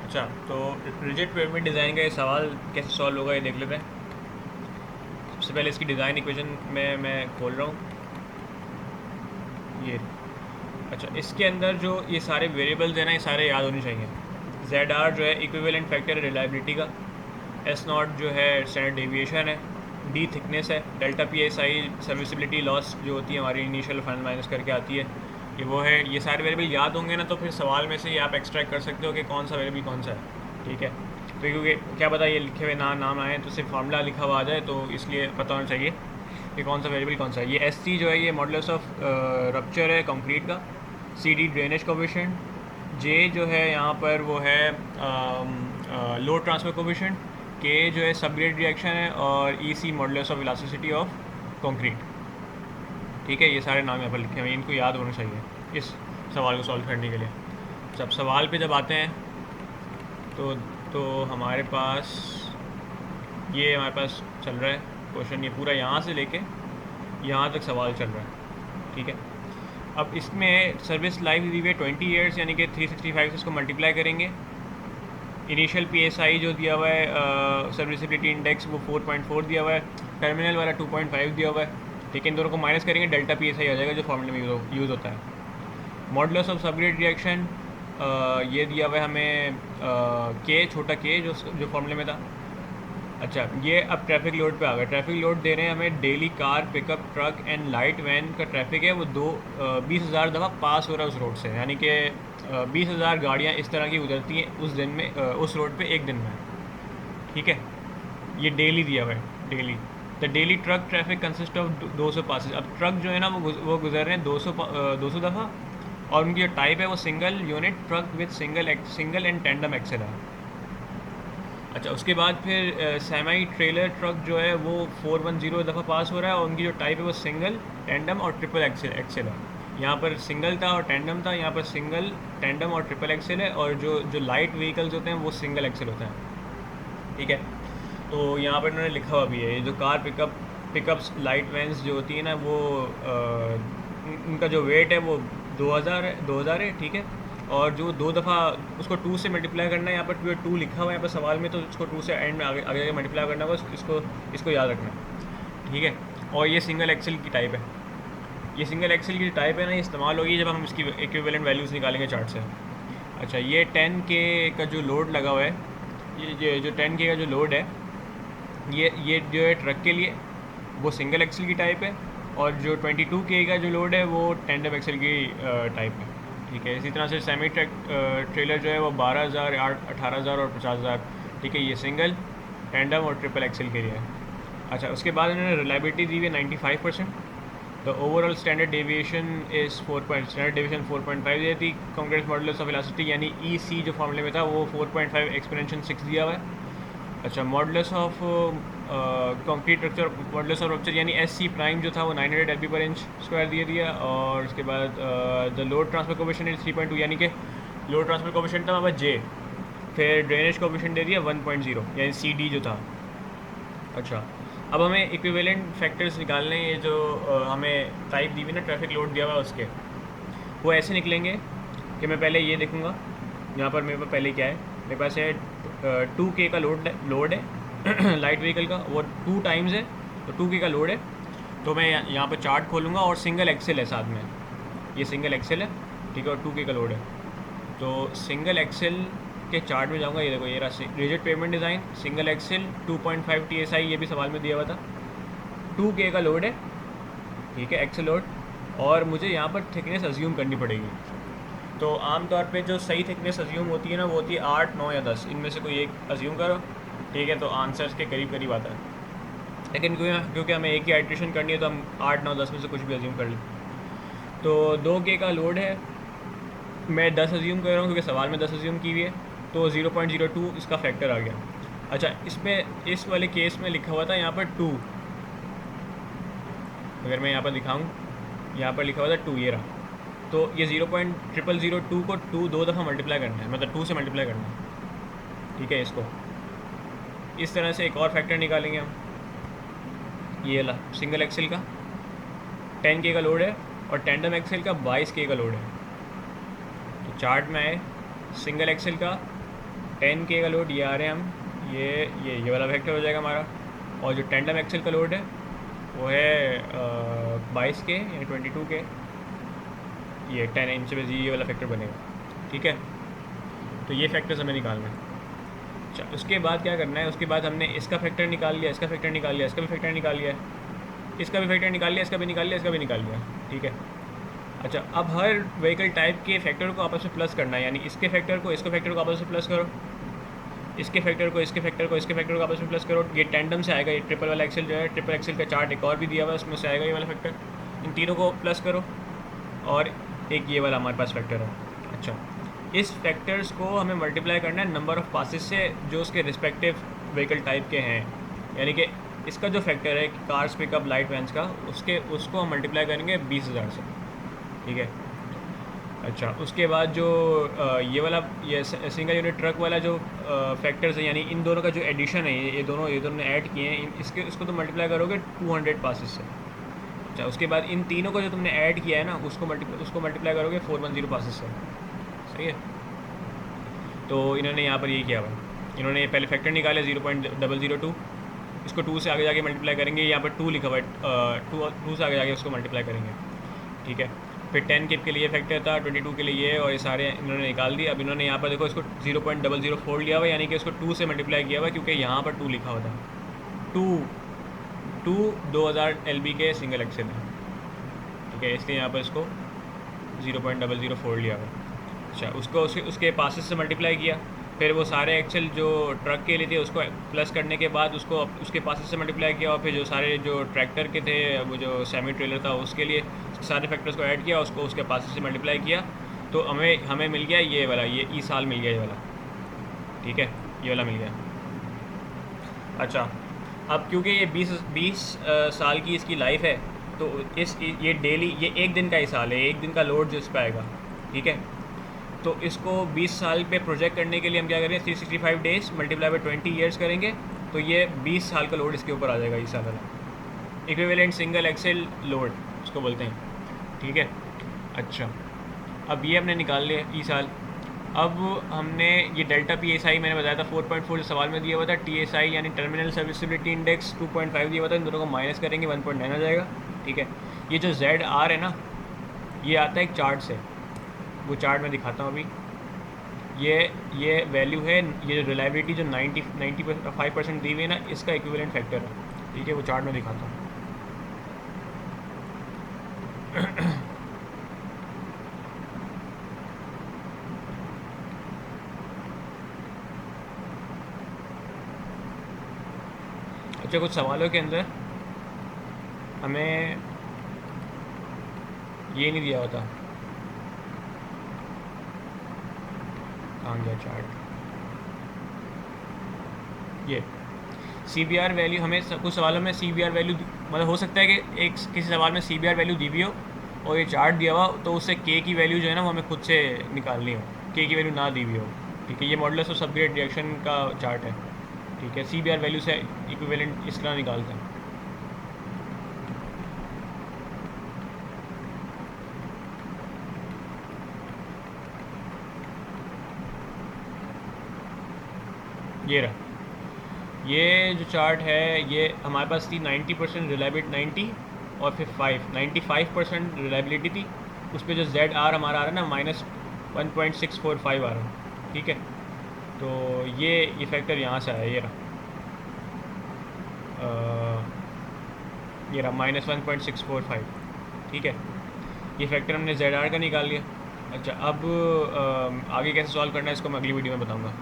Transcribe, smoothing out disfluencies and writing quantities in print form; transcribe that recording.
अच्छा, तो rigid pyramid design का ये सवाल कैसे सॉल्व होगा ये देख लेते हैं। सबसे पहले इसकी डिज़ाइन इक्वेशन में मैं खोल रहा हूँ ये। अच्छा, इसके अंदर जो ये सारे वेरिएबल्स हैं ना, ये सारे याद होने चाहिए। जेड आर जो है इक्विवेलेंट फैक्टर है रिलायबिलिटी का, एस नॉट जो है स्टैंडर्ड डेविएशन है, डी थिकनेस है, delta P S I serviceability loss जो होती है हमारी इनिशियल फाइनल माइनस करके आती है, ये वो है। ये सारे वेरिएबल याद होंगे ना, तो फिर सवाल में से ये आप एक्सट्रैक्ट कर सकते हो कि कौन सा वेरिएबल कौन सा है। ठीक है, तो क्योंकि क्या पता ये लिखे हुए नाम आए तो सिर्फ फार्मूला लिखा हुआ आ जाए, तो इसलिए पता होना चाहिए कि कौन सा वेरिएबल कौन सा है। ये एस सी जो है ये मॉडुलस ऑफ रप्चर है कंक्रीट का, सी डी ड्रेनेज कोफिशिएंट, जे जो है यहाँ पर वो है लोड ट्रांसफर कोफिशिएंट, के जो है सबग्रेड रिएक्शन है, और E C modulus of elasticity of concrete. ठीक है, ये सारे नाम यहाँ पर लिखे हुए हैं, इनको याद होना चाहिए इस सवाल को सॉल्व करने के लिए। जब सवाल पे जब आते हैं तो हमारे पास चल रहा है क्वेश्चन, ये पूरा यहाँ से लेके यहाँ तक सवाल चल रहा है। ठीक है, अब इसमें सर्विस लाइफ दी हुई है 20 ईयर्स, यानी कि 365 से इसको मल्टीप्लाई करेंगे। इनिशियल पीएसआई जो दिया हुआ है सर्विसिबिलिटी इंडेक्स वो 4.4 दिया हुआ है, टर्मिनल वाला 2.5 दिया हुआ है। ठीक है, इन दोनों को माइनस करेंगे, डेल्टा पीएसआई आ जाएगा जो फॉर्मूले में यूज़ होता है। मॉडुलस ऑफ सबग्रेड रिएक्शन ये दिया हुआ है हमें के, छोटा के जो फॉर्मूले में था। अच्छा, ये अब ट्रैफिक लोड पे आ गया। ट्रैफिक लोड दे रहे हैं हमें, daily car pickup truck and light van का ट्रैफिक है वो 20,000 दफ़ा पास हो रहा है उस रोड से, यानी कि 20,000 गाड़ियाँ इस तरह की गुजरती हैं उस दिन में, उस रोड पे एक दिन में। ठीक है, ये डेली दिया हुआ है, daily. The daily truck traffic consist of 200 passes. अब ट्रक जो है ना वो गुजर रहे हैं 200 दफ़ा, और उनकी जो टाइप है वो single unit truck with single and tandem axle है। अच्छा, उसके बाद फिर सेमी ट्रेलर ट्रक जो है वो 410 दफ़ा पास हो रहा है, और उनकी जो टाइप है वो सिंगल, टेंडम और ट्रिपल एक्सेल है। यहाँ पर सिंगल था और टेंडम था, यहाँ पर सिंगल, टेंडम और ट्रिपल एक्सेल है, और जो लाइट व्हीकल्स होते हैं वो सिंगल एक्सेल होते हैं। ठीक है, तो यहाँ पर इन्होंने लिखा हुआ भी है, ये जो कार पिकअप्स लाइट वैन्स जो होती है ना वो उनका जो वेट है वो 2000 है। ठीक है, और जो 2 दफ़ा उसको 2 से मल्टीप्लाई करना है, यहाँ पर 2 लिखा हुआ है यहाँ पर सवाल में, तो इसको 2 से एंड में आगे आगे मल्टीप्लाई करना होगा, इसको याद रखना है। ठीक है, और ये सिंगल एक्सेल की टाइप है। ये सिंगल एक्सेल की टाइप है ना, ये इस्तेमाल होगी जब हम इसकी इक्विवेलेंट वैल्यूज़ निकालेंगे चार्ट से। अच्छा, ये 10K का जो लोड लगा हुआ है, ये जो 10K का जो लोड है, ये जो है ट्रक के लिए वो सिंगल एक्सेल की टाइप है, और जो 22K का जो लोड है वो टेंडम एक्सेल की टाइप है। ठीक है, इसी तरह से सेमी ट्रेलर जो है वो 12,000, 18,000 और 50,000। ठीक है, ये सिंगल, टेंडम और ट्रिपल एक्सेल के लिए है। अच्छा, उसके बाद इन्होंने रिलायबिलिटी दी हुई है 95%। The overall standard deviation is 4.5 दी थी। कॉन्क्रीट मॉडुलस ऑफ इलास्टिसिटी यानी ई सी जो फॉर्मूले में था वो 4.5 एक्सपोनेंशियल 6 दिया हुआ है। अच्छा, modulus of concrete structure, modulus of rupture यानी एस सी प्राइम जो था वो 900 एलपी पर इंच स्क्वायर दिया दिया, और उसके बाद the load transfer coefficient is 3.2, यानी कि लोड ट्रांसफर कोफिशिएंट था हमारा जे, फिर ड्रेनेज कोफिशिएंट दे दिया 1.0 यानी सी डी जो था। अच्छा, अब हमें इक्विवेलेंट फैक्टर्स निकालने हैं, ये जो हमें टाइप दी हुई ना, ट्रैफिक लोड दिया हुआ है उसके, वो ऐसे निकलेंगे कि मैं पहले ये देखूँगा, यहाँ पर मेरे पास पहले क्या है, मेरे पास है 2K का लोड है लाइट व्हीकल का, वो 2 टाइम्स है, तो 2K का लोड है। तो मैं यहाँ पर चार्ट खोलूँगा, और सिंगल एक्सेल है साथ में, ये सिंगल एक्सेल है। ठीक है, और 2K का लोड है, तो सिंगल एक्सेल के चार्ट में जाऊँगा, ये देखो, ये रहा rigid pavement design, single axle 2.5 TSI, ये भी सवाल में दिया हुआ था। 2K का लोड है, ठीक है, एक्सेल लोड, और मुझे यहाँ पर थिकनेस अज्यूम करनी पड़ेगी। तो आमतौर पे जो सही थिकनेस अज्यूम होती है ना, वो होती है 8, 9 या 10, इनमें से कोई एक अज्यूम करो। ठीक है, तो आंसर्स के करीब करीब आता है, लेकिन क्योंकि हमें एक ही आइट्रेशन करनी है तो हम 8, 9, 10 में से कुछ भी अज्यूम कर लें। तो 2K का लोड है, मैं 10 अज्यूम कर रहा हूँ क्योंकि सवाल में 10 अज्यूम की हुई है, तो 0.02 इसका फैक्टर आ गया। अच्छा, इसमें इस वाले केस में लिखा हुआ था यहाँ पर 2, अगर मैं यहाँ पर दिखाऊँ, यहाँ पर लिखा हुआ था 2, ये रहा। तो ये 0.0002 को 2 दफ़ा मल्टीप्लाई करना है, मतलब 2 से मल्टीप्लाई करना है। ठीक है, इसको इस तरह से एक और फैक्टर निकालेंगे हम, ये ला सिंगल एक्सेल का 10K का लोड है, और टेंडम एक्सेल का 22K का लोड है। तो चार्ट में आए सिंगल एक्सेल का 10K का लोड ये आ रहे हैं हम, ये वाला फैक्टर हो जाएगा हमारा। और जो टेंडम एक्सेल का लोड है वो है 22K यानी 22K, ये 10 इंच में ये वाला फैक्टर बनेगा। ठीक है, तो ये फैक्टर्स हमें निकालना है। अच्छा, उसके बाद क्या करना है, उसके बाद हमने इसका फैक्टर निकाल लिया, इसका फैक्टर निकाल लिया, इसका भी फैक्टर निकाल लिया है, इसका भी फैक्टर निकाल लिया, इसका भी निकाल लिया, इसका भी निकाल लिया। ठीक है, अच्छा अब हर व्हीकल टाइप के फैक्टर को आपस में प्लस करना है, यानी इसके फैक्टर को इसके फैक्टर को आपस में प्लस करो, इसके फैक्टर को इसके फैक्टर को इसके फैक्टर को आपस में प्लस करो। ये टेंडम से आएगा, ये ट्रिपल वाला एक्सेल जो है, ट्रिपल एक्सेल का चार्ट एक और भी दिया हुआ है, उसमें से आएगा ये वाला फैक्टर। इन तीनों को प्लस करो और एक ये वाला हमारे पास फैक्टर है। अच्छा, इस फैक्टर्स को हमें मल्टीप्लाई करना है नंबर ऑफ़ पासेस से जो उसके रिस्पेक्टिव व्हीकल टाइप के हैं, यानी कि इसका जो फैक्टर है कार्स पिकअप लाइट वैन्स का, उसको हम मल्टीप्लाई करेंगे 20,000 से। ठीक है, अच्छा उसके बाद जो ये वाला ये सिंगल यूनिट ट्रक वाला जो फैक्टर्स है, यानी इन दोनों का जो एडिशन है, ये दोनों ने ऐड किए हैं, इसको तो मल्टीप्लाई करोगे 200 पासेस से। अच्छा, उसके बाद इन तीनों को जो तुमने ऐड किया है ना, उसको मल्टीप्लाई करोगे 410 पासेस से। सही है, तो इन्होंने यहाँ पर ये किया हुआ, इन्होंने पहले फैक्टर निकाले 0.002, इसको 2 से आगे जाके मल्टीप्लाई करेंगे, यहाँ पर 2 लिखा हुआ है, 2 से आगे जाके उसको मल्टीप्लाई करेंगे। ठीक है, फिर 10 के लिए फैक्टर था, 22 के लिए ये, और ये सारे इन्होंने निकाल दिए। अब इन्होंने यहाँ पर देखो इसको 0.004 लिया हुआ, यानी कि इसको 2 से मल्टीप्लाई किया हुआ, क्योंकि यहाँ पर 2 लिखा हुआ था। 2000 LB के सिंगल एक्सेल है। ठीक है, इसलिए यहाँ पर इसको 0.004 लिया हुआ। अच्छा, उसको उसके पासेस से मल्टीप्लाई किया, फिर वो सारे एक्सेल जो ट्रक के लिए थे उसको प्लस करने के बाद उसको उसके पासेस से मल्टीप्लाई किया, और फिर जो सारे जो ट्रैक्टर के थे, वो जो सेमी ट्रेलर था उसके लिए सारे फैक्टर्स को ऐड किया, उसको उसके पासेस से मल्टीप्लाई किया, तो हमें मिल गया ये वाला, ये ई साल मिल गया ये वाला। ठीक है, ये वाला मिल गया। अच्छा, अब क्योंकि ये 20 साल की इसकी लाइफ है, तो ये डेली ये एक दिन का ही साल है, एक दिन का लोड जो इस पर आएगा। ठीक है, तो इसको 20 साल पे प्रोजेक्ट करने के लिए हम क्या करेंगे, 365 डेज़ मल्टीप्लाई बाई 20 ईयर्स करेंगे, तो ये 20 साल का लोड इसके ऊपर आ जाएगा इस साल वाला। इक्विवेलेंट सिंगल एक्सेल लोड इसको बोलते हैं। ठीक है, अच्छा अब ये हमने निकाल लिया ई साल। अब हमने ये डेल्टा PSI मैंने बताया था 4.4 सवाल में दिया हुआ था, TSI यानी टर्मिनल सर्विसिबिलिटी इंडेक्स 2.5 दिया हुआ था, इन दोनों को माइनस करेंगे 1.9 आ जाएगा। ठीक है, ये जो ZR है ना, ये आता है एक चार्ट से, वो चार्ट मैं दिखाता हूँ अभी। ये वैल्यू है, ये जो रिलायबिलिटी जो 95% दी हुई है ना, इसका इक्विवेलेंट फैक्टर है। ठीक है, वो चार्ट में दिखाता हूँ। अच्छा, कुछ सवालों के अंदर हमें ये नहीं दिया होता, कहाँ गया चार्ट, ये CBR वैल्यू हमें कुछ सवालों में CBR वैल्यू, मतलब हो सकता है कि एक किसी सवाल में CBR वैल्यू दी हुई हो और ये चार्ट दिया हुआ, तो उससे K की वैल्यू जो है ना वो हमें खुद से निकालनी हो, K की वैल्यू ना दी हुई हो। ठीक है, ये मॉडुलस ऑफ सबग्रेड रिएक्शन का चार्ट है। ठीक है, CBR वैल्यू से इक्विवेलेंट इस तरह निकालते हैं। ये रहा, ये जो चार्ट है ये हमारे पास थी 90% रिलायबिलिटी 90, और फिर 95% रिलायबिलिटी थी। उस पर जो ZR हमारा आ रहा है ना -1.645 आ रहा है। ठीक है, तो ये फैक्टर यहाँ से आया, ये रहा -1.645। ठीक है, ये फैक्टर हमने ZR का निकाल लिया। अच्छा, अब आगे कैसे सॉल्व करना है इसको मैं अगली वीडियो में बताऊँगा।